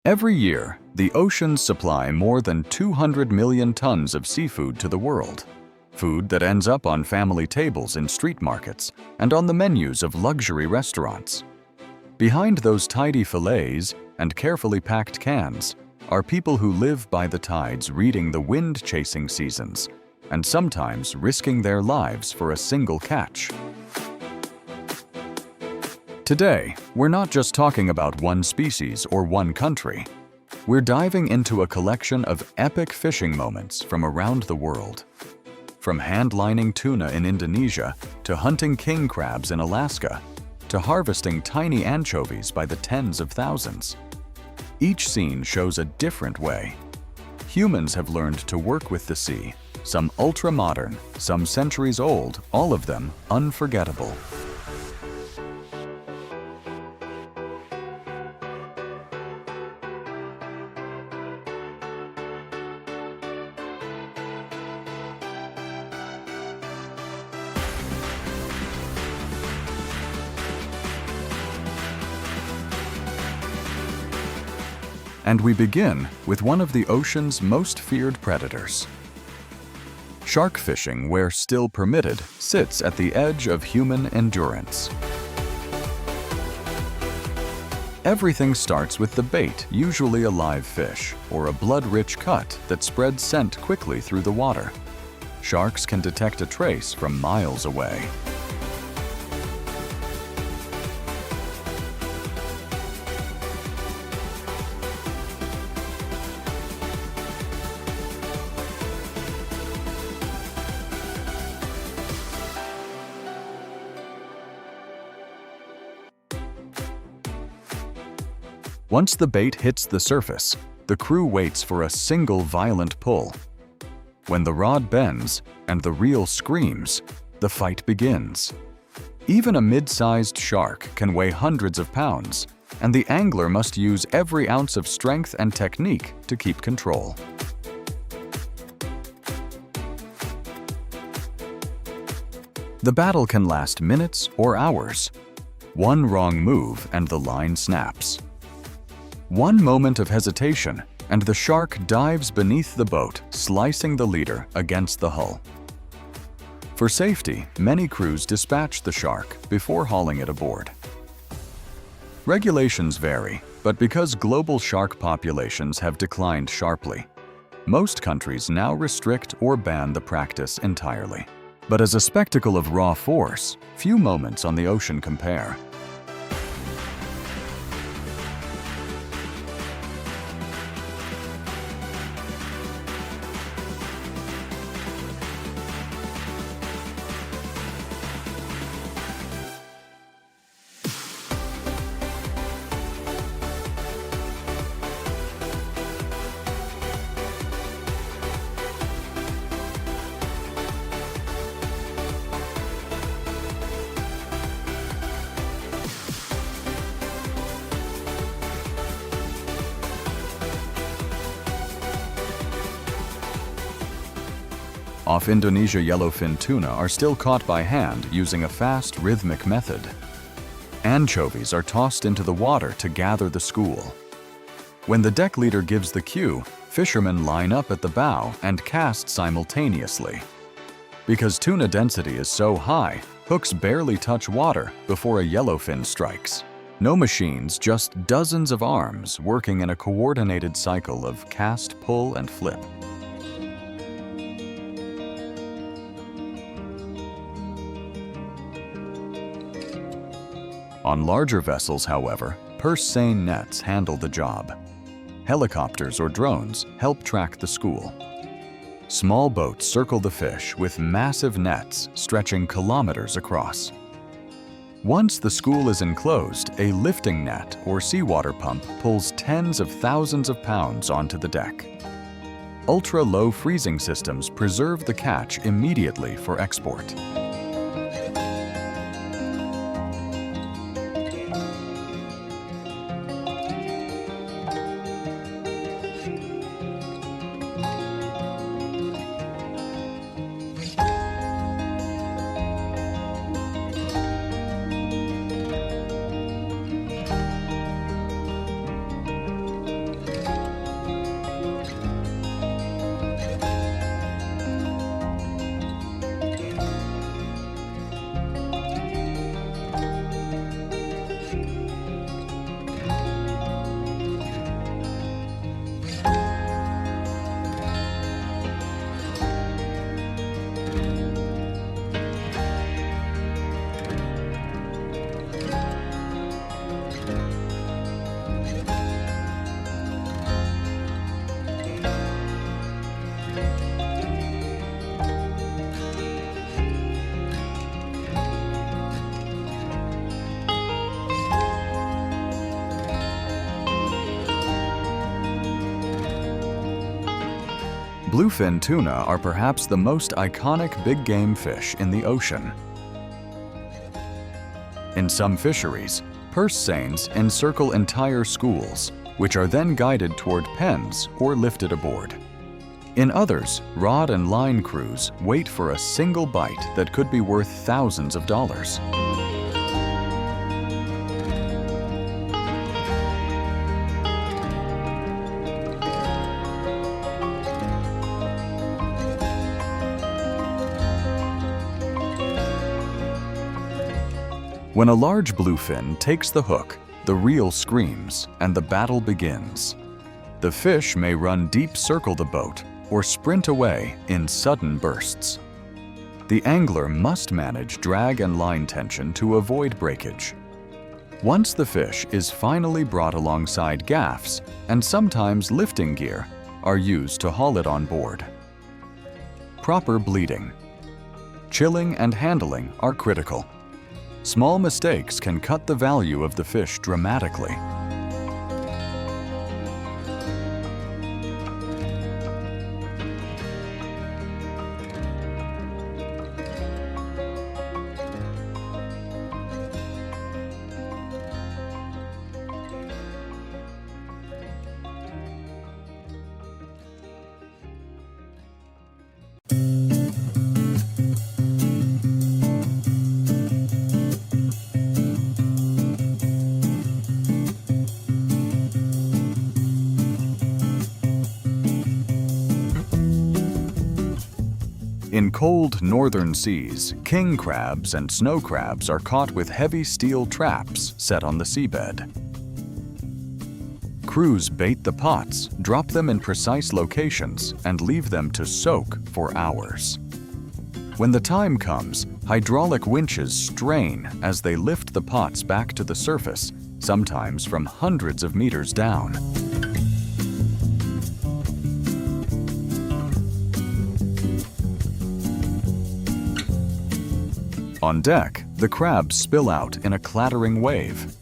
Every year, the oceans supply more than 200 million tons of seafood to the world. Food that ends up on family tables in street markets and on the menus of luxury restaurants. Behind those tidy fillets and carefully packed cans are people who live by the tides, reading the wind-chasing seasons, and sometimes risking their lives for a single catch. Today, we're not just talking about one species or one country. We're diving into a collection of epic fishing moments from around the world. From hand-lining tuna in Indonesia, to hunting king crabs in Alaska, to harvesting tiny anchovies by the tens of thousands. Each scene shows a different way. Humans have learned to work with the sea, some ultra-modern, some centuries old, all of them unforgettable. And we begin with one of the ocean's most feared predators. Shark fishing, where still permitted, sits at the edge of human endurance. Everything starts with the bait, usually a live fish, or a blood-rich cut that spreads scent quickly through the water. Sharks can detect a trace from miles away. Once the bait hits the surface, the crew waits for a single violent pull. When the rod bends and the reel screams, the fight begins. Even a mid-sized shark can weigh hundreds of pounds, and the angler must use every ounce of strength and technique to keep control. The battle can last minutes or hours. One wrong move and the line snaps. One moment of hesitation, and the shark dives beneath the boat, slicing the leader against the hull. For safety, many crews dispatch the shark before hauling it aboard. Regulations vary, but because global shark populations have declined sharply, most countries now restrict or ban the practice entirely. But as a spectacle of raw force, few moments on the ocean compare. Off Indonesia, yellowfin tuna are still caught by hand using a fast, rhythmic method. Anchovies are tossed into the water to gather the school. When the deck leader gives the cue, fishermen line up at the bow and cast simultaneously. Because tuna density is so high, hooks barely touch water before a yellowfin strikes. No machines, just dozens of arms working in a coordinated cycle of cast, pull, and flip. On larger vessels, however, purse-seine nets handle the job. Helicopters or drones help track the school. Small boats circle the fish with massive nets stretching kilometers across. Once the school is enclosed, a lifting net or seawater pump pulls tens of thousands of pounds onto the deck. Ultra-low freezing systems preserve the catch immediately for export. Bluefin tuna are perhaps the most iconic big game fish in the ocean. In some fisheries, purse seines encircle entire schools, which are then guided toward pens or lifted aboard. In others, rod and line crews wait for a single bite that could be worth thousands of dollars. When a large bluefin takes the hook, the reel screams and the battle begins. The fish may run deep circle the boat or sprint away in sudden bursts. The angler must manage drag and line tension to avoid breakage. Once the fish is finally brought alongside, gaffs and sometimes lifting gear are used to haul it on board. Proper bleeding. Chilling and handling are critical. Small mistakes can cut the value of the fish dramatically. In cold northern seas, king crabs and snow crabs are caught with heavy steel traps set on the seabed. Crews bait the pots, drop them in precise locations, and leave them to soak for hours. When the time comes, hydraulic winches strain as they lift the pots back to the surface, sometimes from hundreds of meters down. On deck, the crabs spill out in a clattering wave.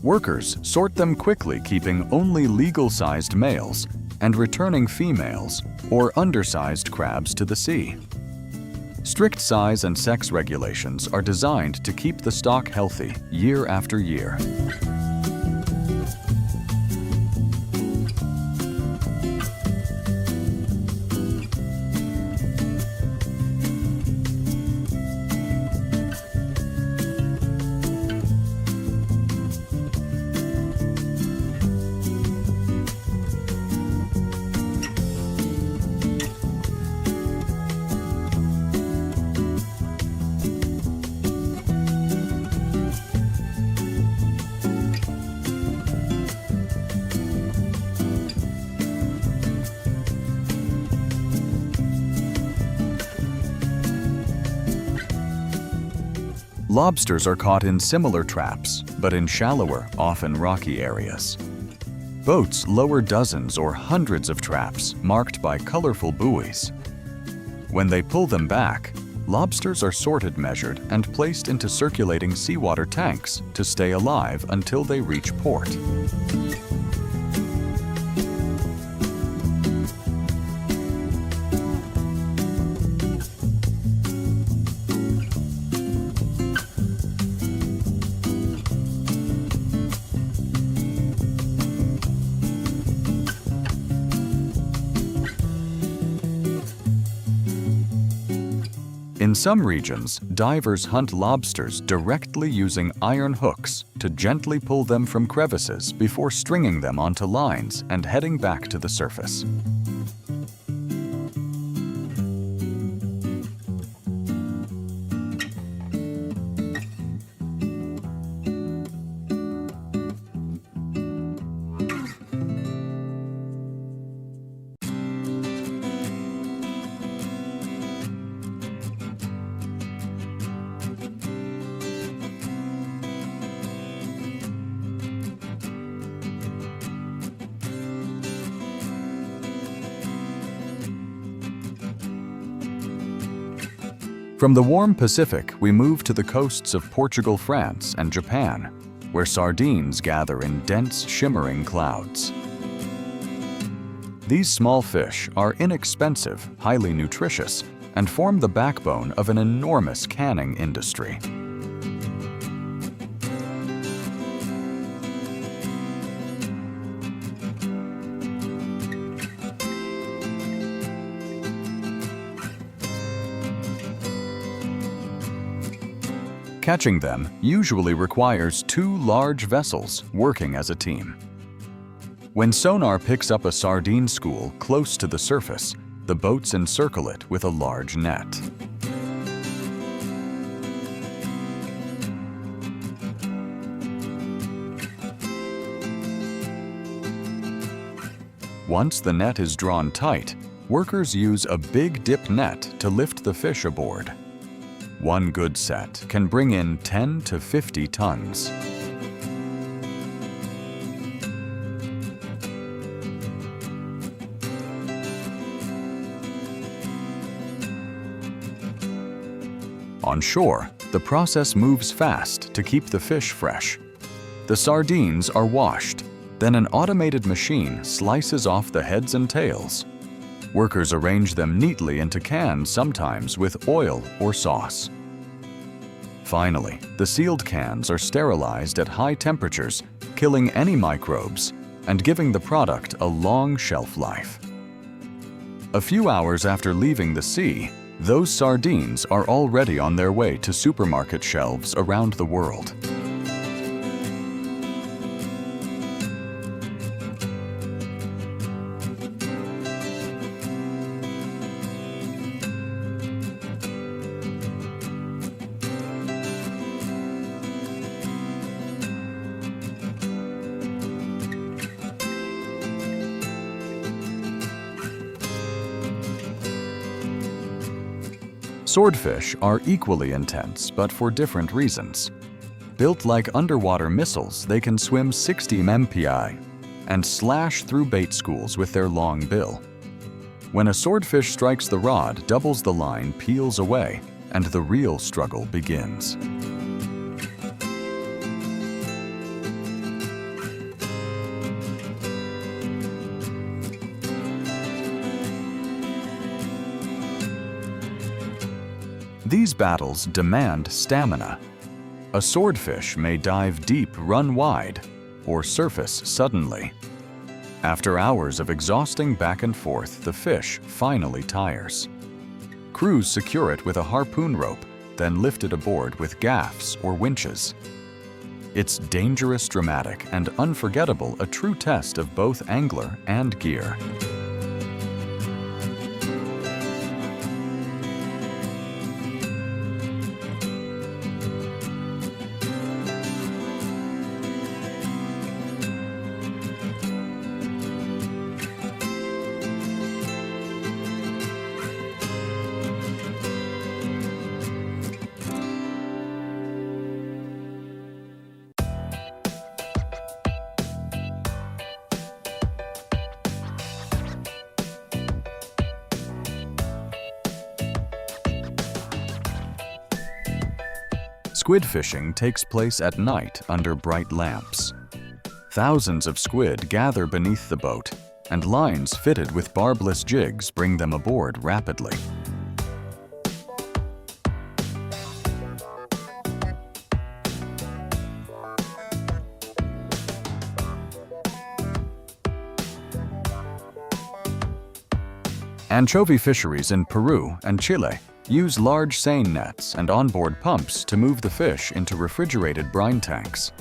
Workers sort them quickly, keeping only legal-sized males and returning females or undersized crabs to the sea. Strict size and sex regulations are designed to keep the stock healthy year after year. Lobsters are caught in similar traps, but in shallower, often rocky areas. Boats lower dozens or hundreds of traps marked by colorful buoys. When they pull them back, lobsters are sorted, measured, and placed into circulating seawater tanks to stay alive until they reach port. In some regions, divers hunt lobsters directly using iron hooks to gently pull them from crevices before stringing them onto lines and heading back to the surface. From the warm Pacific, we move to the coasts of Portugal, France, and Japan, where sardines gather in dense, shimmering clouds. These small fish are inexpensive, highly nutritious, and form the backbone of an enormous canning industry. Catching them usually requires 2 large vessels working as a team. When sonar picks up a sardine school close to the surface, the boats encircle it with a large net. Once the net is drawn tight, workers use a big dip net to lift the fish aboard. One good set can bring in 10 to 50 tons. On shore, the process moves fast to keep the fish fresh. The sardines are washed, then an automated machine slices off the heads and tails. Workers arrange them neatly into cans, sometimes with oil or sauce. Finally, the sealed cans are sterilized at high temperatures, killing any microbes and giving the product a long shelf life. A few hours after leaving the sea, those sardines are already on their way to supermarket shelves around the world. Swordfish are equally intense, but for different reasons. Built like underwater missiles, they can swim 60 mph and slash through bait schools with their long bill. When a swordfish strikes the rod, doubles the line peels away, and the real struggle begins. These battles demand stamina. A swordfish may dive deep, run wide, or surface suddenly. After hours of exhausting back and forth, the fish finally tires. Crews secure it with a harpoon rope, then lift it aboard with gaffs or winches. It's dangerous, dramatic, and unforgettable, a true test of both angler and gear. Squid fishing takes place at night under bright lamps. Thousands of squid gather beneath the boat, and lines fitted with barbless jigs bring them aboard rapidly. Anchovy fisheries in Peru and Chile use large seine nets and onboard pumps to move the fish into refrigerated brine tanks.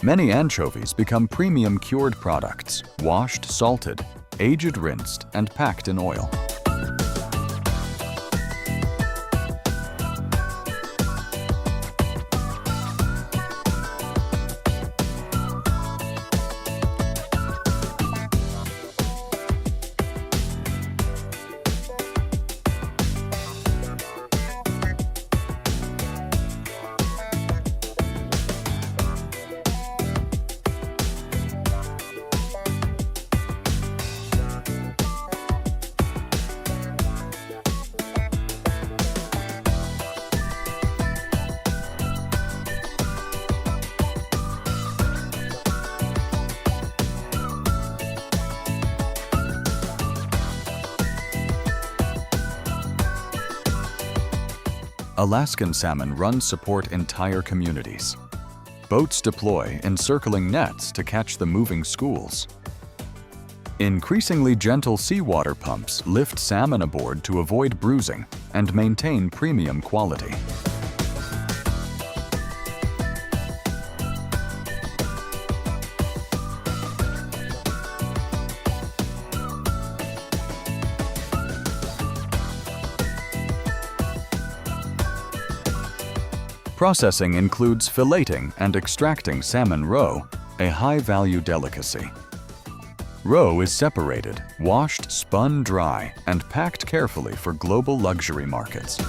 Many anchovies become premium cured products, washed, salted, aged, rinsed, and packed in oil. Alaskan salmon run support entire communities. Boats deploy, encircling nets to catch the moving schools. Increasingly gentle seawater pumps lift salmon aboard to avoid bruising and maintain premium quality. Processing includes filleting and extracting salmon roe, a high-value delicacy. Roe is separated, washed, spun dry, and packed carefully for global luxury markets.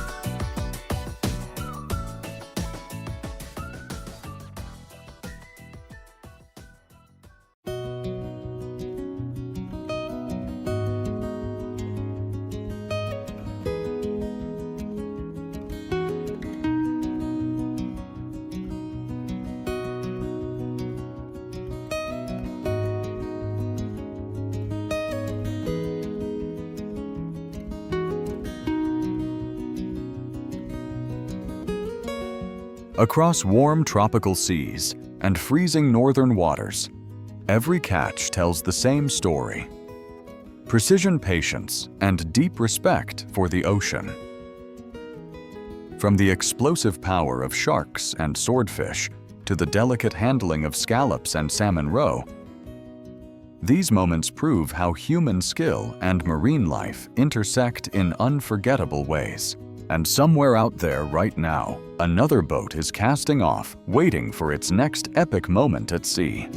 Across warm tropical seas and freezing northern waters, every catch tells the same story: precision, patience, and deep respect for the ocean. From the explosive power of sharks and swordfish to the delicate handling of scallops and salmon roe, these moments prove how human skill and marine life intersect in unforgettable ways. And somewhere out there right now, another boat is casting off, waiting for its next epic moment at sea.